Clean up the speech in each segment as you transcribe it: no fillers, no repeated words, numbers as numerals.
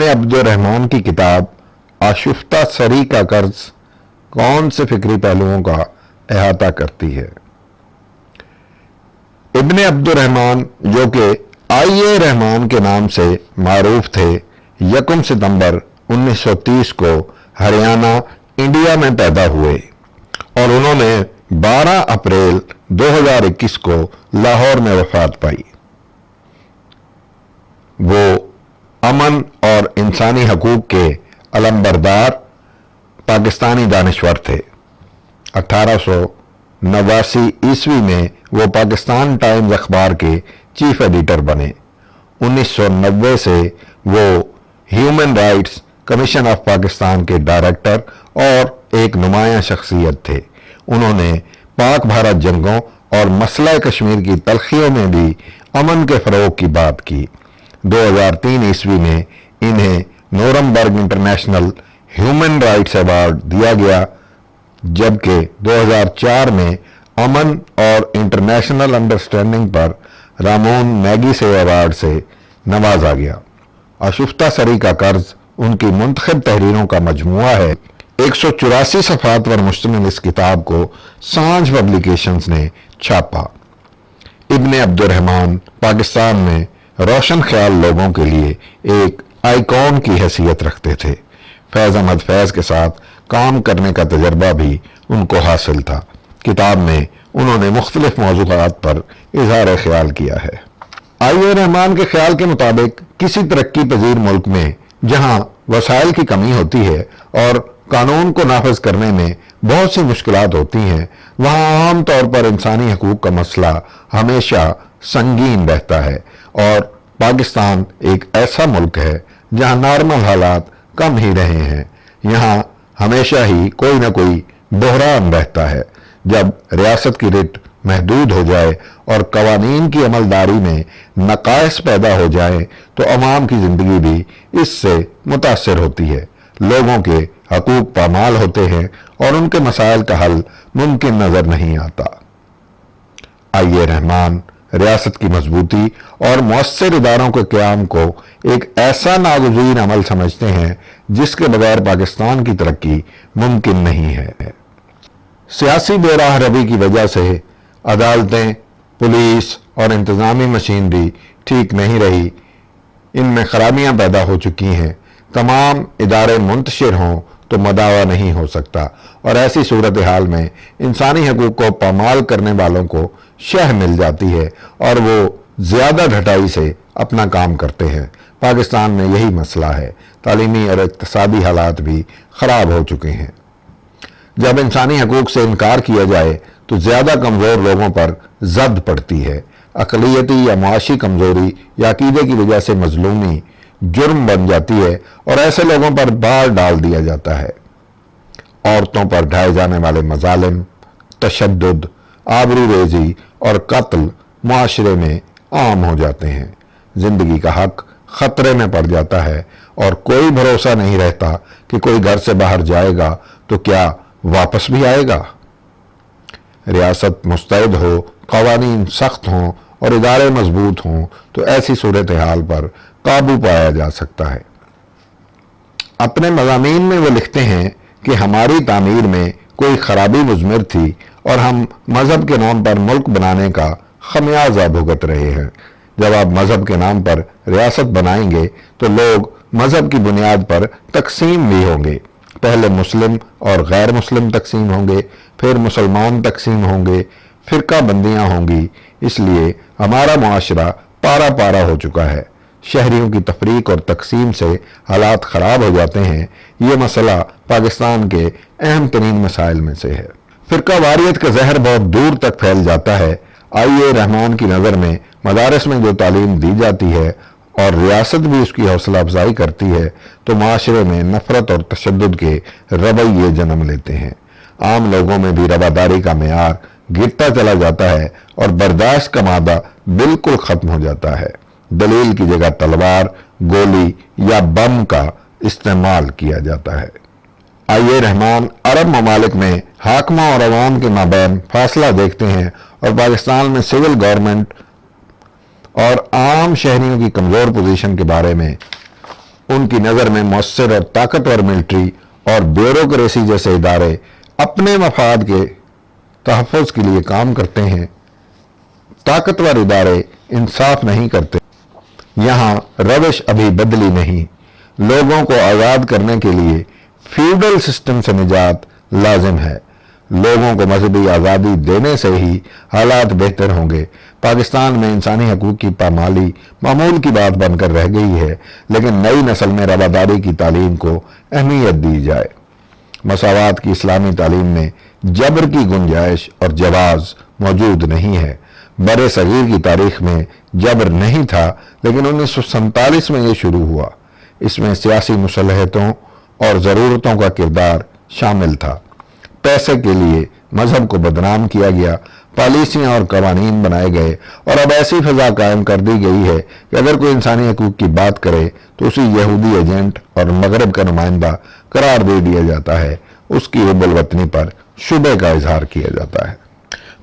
ابن عبد الرحمان کی کتاب آشفتہ سری کا قرض کون سے فکری پہلوؤں کا احاطہ کرتی ہے؟ ابن عبد الرحمان جو کہ آئی رحمان کے نام سے معروف تھے، 1 ستمبر 1930 کو ہریانہ، انڈیا میں پیدا ہوئے اور انہوں نے 12 اپریل 2021 کو لاہور میں وفات پائی۔ وہ امن اور انسانی حقوق کے علمبردار پاکستانی دانشور تھے۔ 1889 عیسوی میں وہ پاکستان ٹائمز اخبار کے چیف ایڈیٹر بنے۔ 1990 سے وہ human rights commission of Pakistan کے ڈائریکٹر اور ایک نمایاں شخصیت تھے۔ انہوں نے پاک بھارت جنگوں اور مسئلہ کشمیر کی تلخیوں میں بھی امن کے فروغ کی بات کی۔ 2003 عیسوی میں انہیں Nuremberg international human rights award دیا گیا، جبکہ 2004 میں امن اور انٹرنیشنل انڈرسٹینڈنگ پر رامون میگسے ایوارڈ سے نوازا گیا۔ آشفتہ سری کا قرض ان کی منتخب تحریروں کا مجموعہ ہے۔ 184 صفحات پر مشتمل اس کتاب کو سانجھ پبلیکیشنز نے چھاپا۔ ابن عبد الرحمان پاکستان میں روشن خیال لوگوں کے لیے ایک آئیکن کی حیثیت رکھتے تھے۔ فیض احمد فیض کے ساتھ کام کرنے کا تجربہ بھی ان کو حاصل تھا۔ کتاب میں انہوں نے مختلف موضوعات پر اظہار خیال کیا ہے۔ آئی رحمان کے خیال کے مطابق کسی ترقی پذیر ملک میں جہاں وسائل کی کمی ہوتی ہے اور قانون کو نافذ کرنے میں بہت سی مشکلات ہوتی ہیں، وہاں عام طور پر انسانی حقوق کا مسئلہ ہمیشہ سنگین رہتا ہے، اور پاکستان ایک ایسا ملک ہے جہاں نارمل حالات کم ہی رہے ہیں۔ یہاں ہمیشہ ہی کوئی نہ کوئی بحران رہتا ہے۔ جب ریاست کی رٹ محدود ہو جائے اور قوانین کی عملداری میں نقائص پیدا ہو جائیں تو عوام کی زندگی بھی اس سے متاثر ہوتی ہے۔ لوگوں کے حقوق پامال ہوتے ہیں اور ان کے مسائل کا حل ممکن نظر نہیں آتا۔ آئی رحمان ریاست کی مضبوطی اور مؤثر اداروں کے قیام کو ایک ایسا ناگزیر عمل سمجھتے ہیں جس کے بغیر پاکستان کی ترقی ممکن نہیں ہے۔ سیاسی بے راہ روی کی وجہ سے عدالتیں، پولیس اور انتظامی مشینری ٹھیک نہیں رہی، ان میں خرابیاں پیدا ہو چکی ہیں۔ تمام ادارے منتشر ہوں تو مداوا نہیں ہو سکتا، اور ایسی صورتحال میں انسانی حقوق کو پامال کرنے والوں کو شہ مل جاتی ہے اور وہ زیادہ ڈھٹائی سے اپنا کام کرتے ہیں۔ پاکستان میں یہی مسئلہ ہے۔ تعلیمی اور اقتصادی حالات بھی خراب ہو چکے ہیں۔ جب انسانی حقوق سے انکار کیا جائے تو زیادہ کمزور لوگوں پر زد پڑتی ہے۔ اقلیتی یا معاشی کمزوری یا عقیدے کی وجہ سے مظلومی جرم بن جاتی ہے اور ایسے لوگوں پر بار ڈال دیا جاتا ہے۔ عورتوں پر ڈھائے جانے والے مظالم، تشدد، آبرو ریزی اور قتل معاشرے میں عام ہو جاتے ہیں۔ زندگی کا حق خطرے میں پڑ جاتا ہے اور کوئی بھروسہ نہیں رہتا کہ کوئی گھر سے باہر جائے گا تو کیا واپس بھی آئے گا۔ ریاست مستعد ہو، قوانین سخت ہوں اور ادارے مضبوط ہوں تو ایسی صورتحال پر قابو پایا جا سکتا ہے۔ اپنے مضامین میں وہ لکھتے ہیں کہ ہماری تعمیر میں کوئی خرابی مضمر تھی اور ہم مذہب کے نام پر ملک بنانے کا خمیازہ بھگت رہے ہیں۔ جب آپ مذہب کے نام پر ریاست بنائیں گے تو لوگ مذہب کی بنیاد پر تقسیم بھی ہوں گے۔ پہلے مسلم اور غیر مسلم تقسیم ہوں گے، پھر مسلمان تقسیم ہوں گے، فرقہ بندیاں ہوں گی۔ اس لیے ہمارا معاشرہ پارا پارا ہو چکا ہے۔ شہریوں کی تفریق اور تقسیم سے حالات خراب ہو جاتے ہیں۔ یہ مسئلہ پاکستان کے اہم ترین مسائل میں سے ہے۔ فرقہ واریت کا زہر بہت دور تک پھیل جاتا ہے۔ آئی رحمان کی نظر میں مدارس میں جو تعلیم دی جاتی ہے اور ریاست بھی اس کی حوصلہ افزائی کرتی ہے تو معاشرے میں نفرت اور تشدد کے رویے جنم لیتے ہیں۔ عام لوگوں میں بھی رواداری کا معیار گرتا چلا جاتا ہے اور برداشت کا مادہ بالکل ختم ہو جاتا ہے۔ دلیل کی جگہ تلوار، گولی یا بم کا استعمال کیا جاتا ہے۔ آئی رحمان عرب ممالک میں حاکموں اور عوام کے مابین فاصلہ دیکھتے ہیں اور پاکستان میں سول گورنمنٹ اور عام شہریوں کی کمزور پوزیشن کے بارے میں ان کی نظر میں مؤثر اور طاقتور ملٹری اور بیوروکریسی جیسے ادارے اپنے مفاد کے تحفظ کے لیے کام کرتے ہیں۔ طاقتور ادارے انصاف نہیں کرتے۔ یہاں روش ابھی بدلی نہیں۔ لوگوں کو آزاد کرنے کے لیے فیوڈل سسٹم سے نجات لازم ہے۔ لوگوں کو مذہبی آزادی دینے سے ہی حالات بہتر ہوں گے۔ پاکستان میں انسانی حقوق کی پامالی معمول کی بات بن کر رہ گئی ہے، لیکن نئی نسل میں رواداری کی تعلیم کو اہمیت دی جائے۔ مساوات کی اسلامی تعلیم میں جبر کی گنجائش اور جواز موجود نہیں ہے۔ برِ صغیر کی تاریخ میں جبر نہیں تھا، لیکن 1947 میں یہ شروع ہوا۔ اس میں سیاسی مصالحتوں اور ضرورتوں کا کردار شامل تھا۔ پیسے کے لیے مذہب کو بدنام کیا گیا، پالیسیاں اور قوانین بنائے گئے، اور اب ایسی فضا قائم کر دی گئی ہے کہ اگر کوئی انسانی حقوق کی بات کرے تو اسی یہودی ایجنٹ اور مغرب کا نمائندہ قرار دے دیا جاتا ہے۔ اس کی حب الوطنی پر شبہ کا اظہار کیا جاتا ہے۔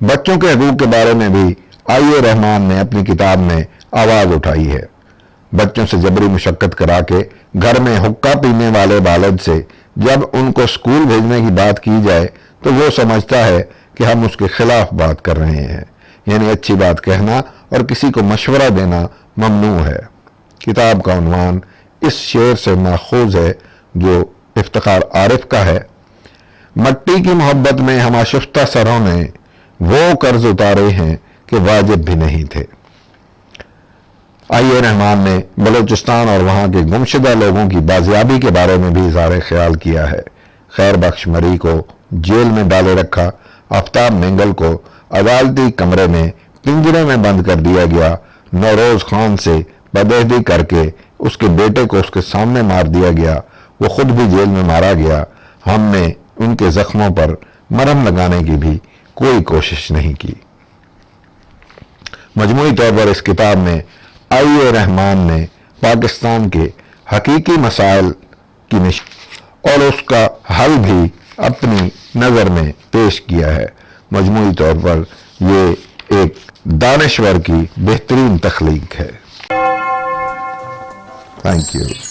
بچوں کے حقوق کے بارے میں بھی آئی رحمان نے اپنی کتاب میں آواز اٹھائی ہے۔ بچوں سے جبری مشقت کرا کے گھر میں حقہ پینے والے والد سے جب ان کو اسکول بھیجنے کی بات کی جائے تو وہ سمجھتا ہے کہ ہم اس کے خلاف بات کر رہے ہیں، یعنی اچھی بات کہنا اور کسی کو مشورہ دینا ممنوع ہے۔ کتاب کا عنوان اس شعر سے ماخوذ ہے جو افتخار عارف کا ہے: مٹی کی محبت میں ہم آشفتہ سروں نے وہ قرض اتارے ہیں کہ واجب بھی نہیں تھے۔ آئی رحمان نے بلوچستان اور وہاں کے گمشدہ لوگوں کی بازیابی کے بارے میں بھی اظہار خیال کیا ہے۔ خیر بخش مری کو جیل میں ڈالے رکھا، آفتاب مینگل کو عدالتی کمرے میں پنجرے میں بند کر دیا گیا، نوروز خان سے بدعہدی کر کے اس کے بیٹے کو اس کے سامنے مار دیا گیا، وہ خود بھی جیل میں مارا گیا۔ ہم نے ان کے زخموں پر مرہم لگانے کی بھی کوئی کوشش نہیں کی۔ مجموعی طور پر اس کتاب میں آئی رحمان نے پاکستان کے حقیقی مسائل کی اور اس کا حل بھی اپنی نظر میں پیش کیا ہے۔ مجموعی طور پر یہ ایک دانشور کی بہترین تخلیق ہے۔ Thank you.